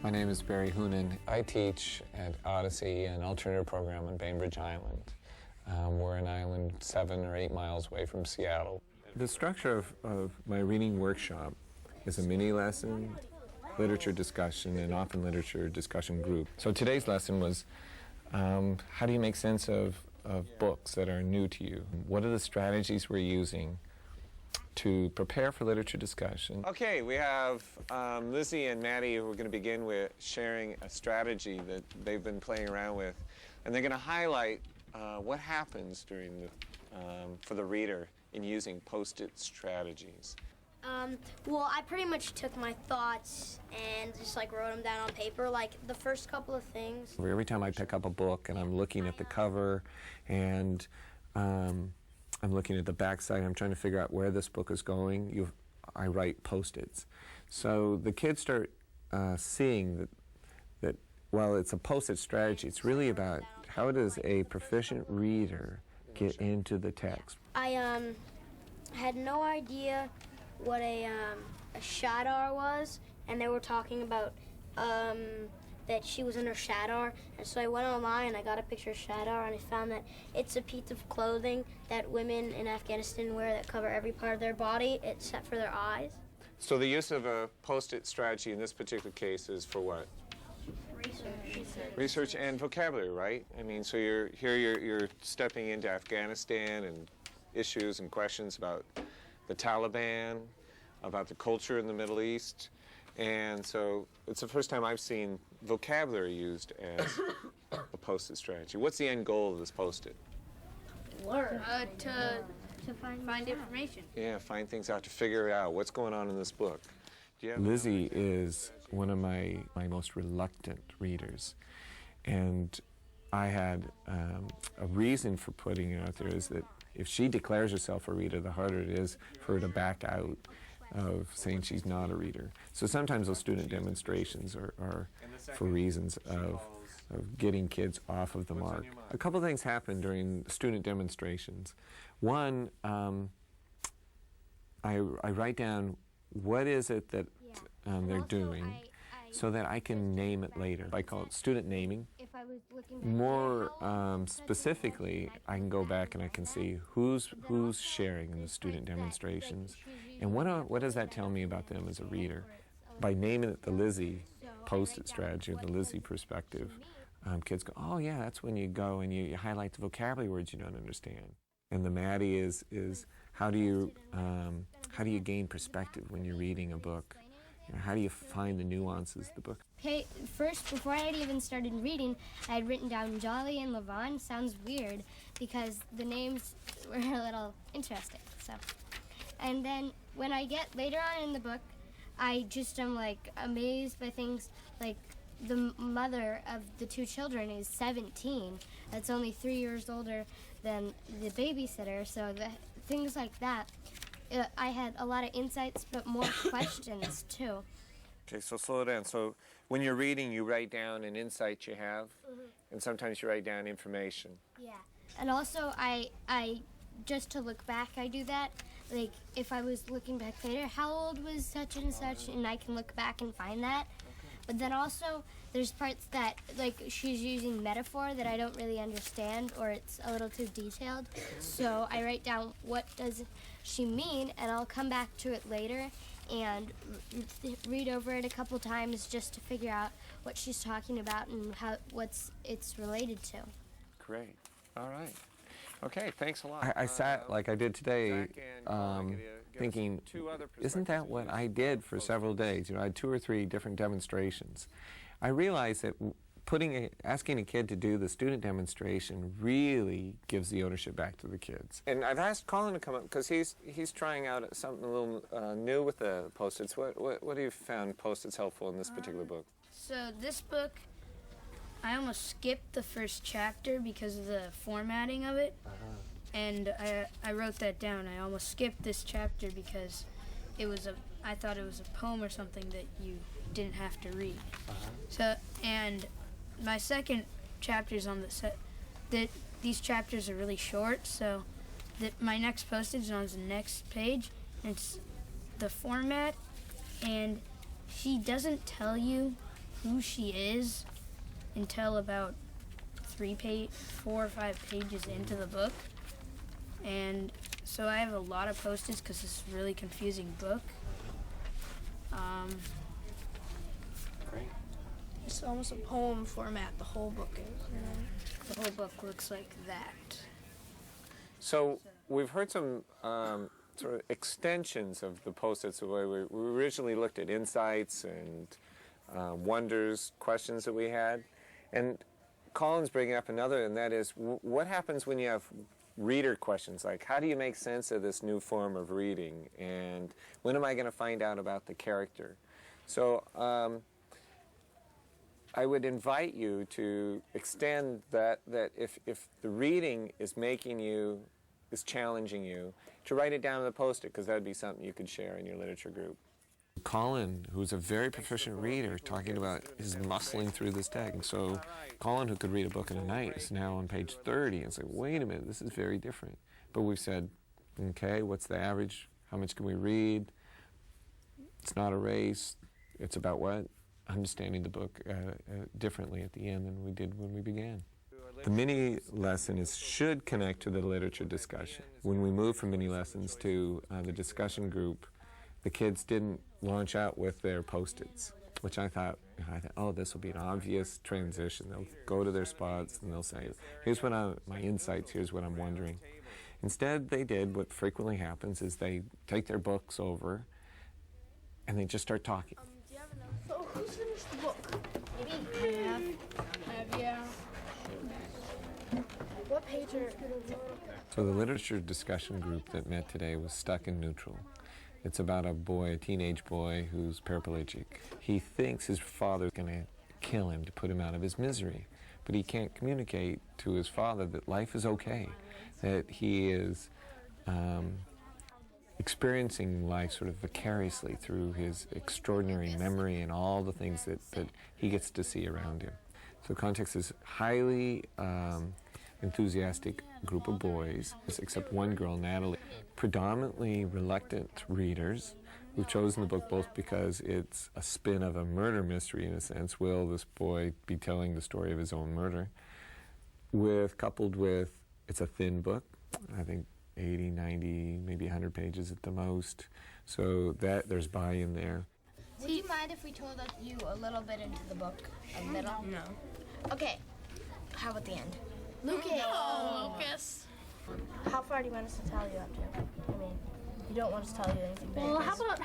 My name is Barry Hoonan. I teach at Odyssey, an alternative program on Bainbridge Island. We're an island 7 or 8 miles away from Seattle. The structure of my reading workshop is a mini lesson, literature discussion, and often literature discussion group. So today's lesson was how do you make sense of books that are new to you? What are the strategies we're using to prepare for literature discussion? Okay, we have Lizzie and Maddie who are going to begin with sharing a strategy that they've been playing around with, and they're going to highlight what happens during the, for the reader in using post-it strategies. Well, I pretty much took my thoughts and just like wrote them down on paper, like the first couple of things. Every time I pick up a book and I'm looking at the cover and I'm looking at the backside, I'm trying to figure out where this book is going, I write post-its. So the kids start seeing that, well, it's a post-it strategy. It's really about how does a proficient reader get into the text. I had no idea what a shadar was, and they were talking about that she was in her shadar, and so I went online and I got a picture of shadar, and I found that it's a piece of clothing that women in Afghanistan wear that cover every part of their body except for their eyes. So the use of a post-it strategy in this particular case is for what? Research and vocabulary, right? I mean, so you're stepping into Afghanistan and issues and questions about the Taliban, about the culture in the Middle East, and so it's the first time I've seen vocabulary used as a post-it strategy. What's the end goal of this post-it? Learn. To find information. Yeah, find things out, to figure out what's going on in this book. Lizzie is one of my most reluctant readers, and I had a reason for putting it out there is that if she declares herself a reader, the harder it is for her to back out of saying she's not a reader. So sometimes those student demonstrations are for reasons of getting kids off of the mark. A couple things happen during student demonstrations. One, I write down what is it that they're doing so that I can name it later. I call it student naming. More specifically, I can go back and I can see who's sharing in the student demonstrations, and what does that tell me about them as a reader? By naming it the Lizzie post-it strategy, or the Lizzie perspective, kids go, oh yeah, that's when you go and you highlight the vocabulary words you don't understand. And the Maddie is how do you gain perspective when you're reading a book? You know, how do you find the nuances of the book? Okay, first, before I had even started reading, I had written down Jolly and Levon. Sounds weird because the names were a little interesting. So, and then when I get later on in the book, I just am like amazed by things like the mother of the 2 children is 17. That's only 3 years older than the babysitter. So things like that. I had a lot of insights, but more questions, too. Okay, so slow it down. So when you're reading, you write down an insight you have, and sometimes you write down information. Yeah. And also, I just to look back, I do that. Like, if I was looking back later, how old was such and such, and I can look back and find that. But then also, there's parts that, like, she's using metaphor that I don't really understand, or it's a little too detailed. So I write down what does she mean, and I'll come back to it later and read over it a couple times just to figure out what she's talking about and it's related to. Great. All right. Okay, thanks a lot. I sat, like I did today, thinking, isn't that what I did for several days? You know, I had 2 or 3 different demonstrations. I realized that asking a kid to do the student demonstration really gives the ownership back to the kids. And I've asked Colin to come up because he's trying out something a little new with the post-its. What have you found post-its helpful in this particular book? So this book, I almost skipped the first chapter because of the formatting of it. And I wrote that down. I almost skipped this chapter because I thought it was a poem or something that you didn't have to read. So, and my second chapter is on these chapters are really short, so my next postage is on the next page. And it's the format, and she doesn't tell you who she is until about 4 or 5 pages into the book. And so I have a lot of post-its because it's a really confusing book. Great. It's almost a poem format, the whole book is. The whole book looks like that. So we've heard some sort of extensions of the post-its. We originally looked at insights and wonders, questions that we had. And Colin's bringing up another, and that is, what happens when you have reader questions? Like, how do you make sense of this new form of reading? And when am I going to find out about the character? So I would invite you to extend that if the reading is challenging you, to write it down on the post-it, because that would be something you could share in your literature group. Colin, who's a very proficient reader, talking about his muscling through this text. And so Colin, who could read a book in a night, is now on page 30. And it's like, wait a minute, this is very different. But we've said, okay, what's the average? How much can we read? It's not a race. It's about what? Understanding the book differently at the end than we did when we began. The mini lesson should connect to the literature discussion. When we moved from mini lessons to the discussion group, the kids didn't launch out with their post-its, which I thought, oh, this will be an obvious transition. They'll go to their spots and they'll say, here's what my insights, here's what I'm wondering. Instead, they did what frequently happens is they take their books over and they just start talking. So who's finished the book? I have. Yeah. What page are... So the literature discussion group that met today was Stuck in Neutral. It's about a teenage boy who's paraplegic. He thinks his father's going to kill him to put him out of his misery, but he can't communicate to his father that life is okay, that he is experiencing life sort of vicariously through his extraordinary memory and all the things that he gets to see around him. So the context is highly enthusiastic group of boys, except one girl, Natalie, predominantly reluctant readers who've chosen the book both because it's a spin of a murder mystery in a sense. Will this boy be telling the story of his own murder? Coupled with, it's a thin book, I think 80, 90, maybe 100 pages at the most. So that there's buy-in there. Would you mind if we told you a little bit into the book? A little? No. Okay. How about the end? Lucas. No, Lucas. How far do you want us to tell you up to? I mean, you don't want us to tell you anything big. Well, how about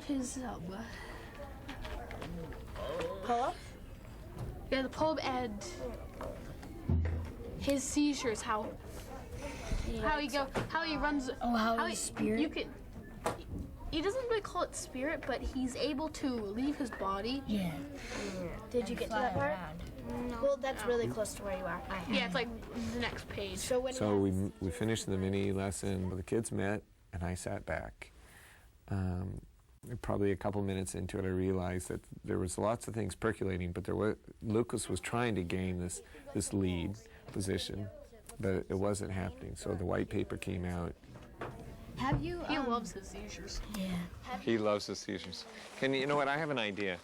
his Poem? yeah, the poem and his seizures, how he runs. Oh, how his spirit? You could. He doesn't really call it spirit, but he's able to leave his body. Yeah. Did you get to that part? No. Well, that's really close to where you are. Yeah, it's like the next page. So when So we finished the mini lesson. The kids met, and I sat back. Probably a couple minutes into it, I realized that there was lots of things percolating, but Lucas was trying to gain this lead position, but it wasn't happening. So the white paper came out. Have you... He loves his seizures. Yeah. He loves the seizures. You know what? I have an idea.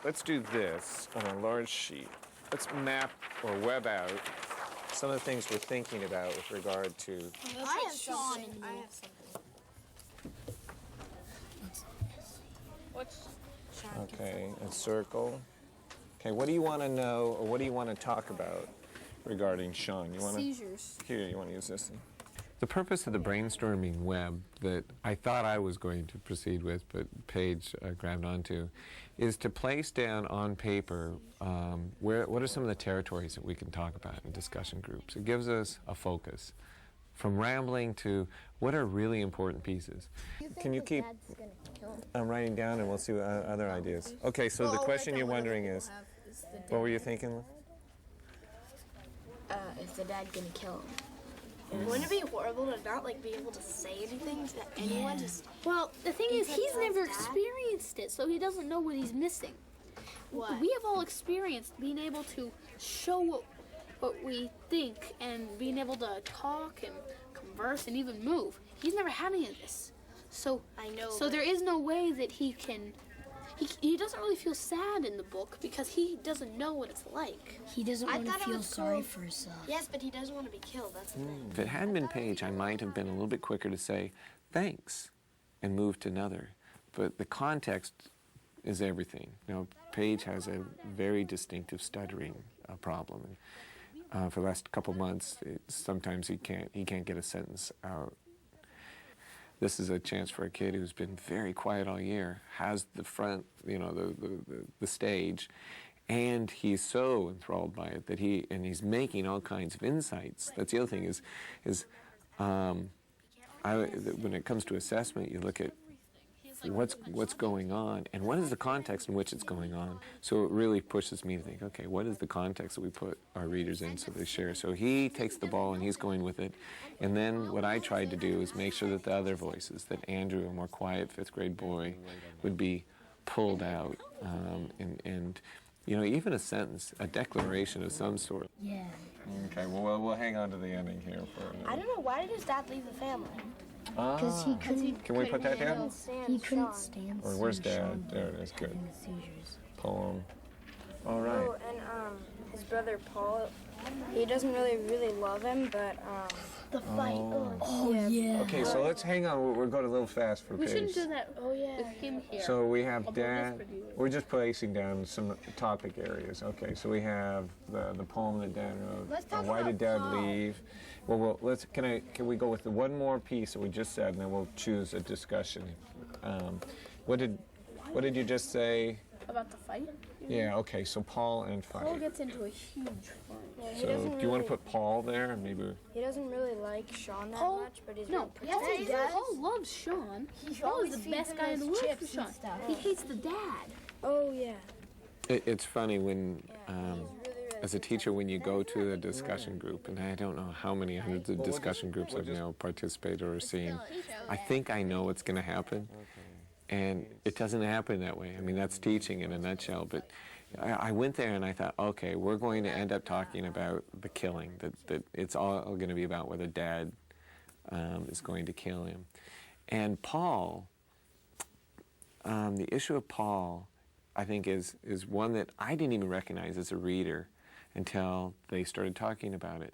Let's do this on a large sheet. Let's map or web out some of the things we're thinking about with regard to. I have something. What's Okay, a circle. Okay, what do you want to know, or what do you want to talk about regarding Sean? You want seizures? Here, you want to use this thing. The purpose of the brainstorming web that I thought I was going to proceed with, but Paige grabbed onto, is to place down on paper what are some of the territories that we can talk about in discussion groups. It gives us a focus. From rambling to what are really important pieces. Can you keep writing down, and we'll see what other ideas. Okay, so the question you're wondering is, what were you thinking? Is the dad gonna kill him? Wouldn't it be horrible to not be able to say anything to anyone? Just Well, the thing is, Because he's never of that? experienced it, so he doesn't know what he's missing. what? We have all experienced being able to show what we think and being able to talk and converse and even move. He's never had any of this. So I know. So there is no way that he can. He doesn't really feel sad in the book because he doesn't know what it's like. He doesn't I want to thought it feel was sorry cool. for himself. Yes, but he doesn't want to be killed. That's the thing. If it hadn't been Paige, I might have been a little bit quicker to say thanks and move to another. But the context is everything. You know, Paige has a very distinctive stuttering problem. For the last couple months, sometimes he can't get a sentence out. This is a chance for a kid who's been very quiet all year, has the front, you know, the stage, and he's so enthralled by it that he's making all kinds of insights. That's the other thing when it comes to assessment, you look at what's going on and what is the context in which it's going on. So it really pushes me to think, okay, what is the context that we put our readers in so they share? So he takes the ball and he's going with it. And then what I tried to do is make sure that the other voices, that Andrew, a more quiet fifth grade boy, would be pulled out. And you know, even a sentence, a declaration of some sort. Yeah. Okay, well, we'll hang on to the ending here for a minute. I don't know. Why did his dad leave the family? Because he couldn't. Can we put that down? He couldn't stand. Or where's seeing Dad? Sean There it is. Good. having the seizures. Poem. All right. Oh, and his brother Paul, he doesn't really love him, but The fight. Oh yeah. Okay, so let's hang on. We're going a little fast for We Paige. shouldn't do that. Oh yeah. With him here. So we have Although Dad. this pretty good. We're just placing down some topic areas. Okay, so we have the poem that Dad wrote. Let's talk Why did about Dad Paul. leave? Well, let's. Can we go with the one more piece that we just said, and then we'll choose a discussion. What did you just say? About the fight. Yeah. Okay. So Paul and fight. Paul gets into a huge fight. So do you want to put Paul there? Maybe. he doesn't really like Sean that Paul- much, but he's No, really yes, protective. he does. Paul loves Sean. Paul is the best guy in the world for Sean. He hates the dad. Oh yeah. It's funny when, as a teacher, when you go to a discussion group, and I don't know how many hundreds of discussion groups I've now participated or seen, I think I know what's going to happen, and it doesn't happen that way. I mean, that's teaching in a nutshell, but I went there and I thought, okay, we're going to end up talking about the killing, that it's all going to be about whether Dad is going to kill him. And Paul, the issue of Paul, I think is one that I didn't even recognize as a reader until they started talking about it.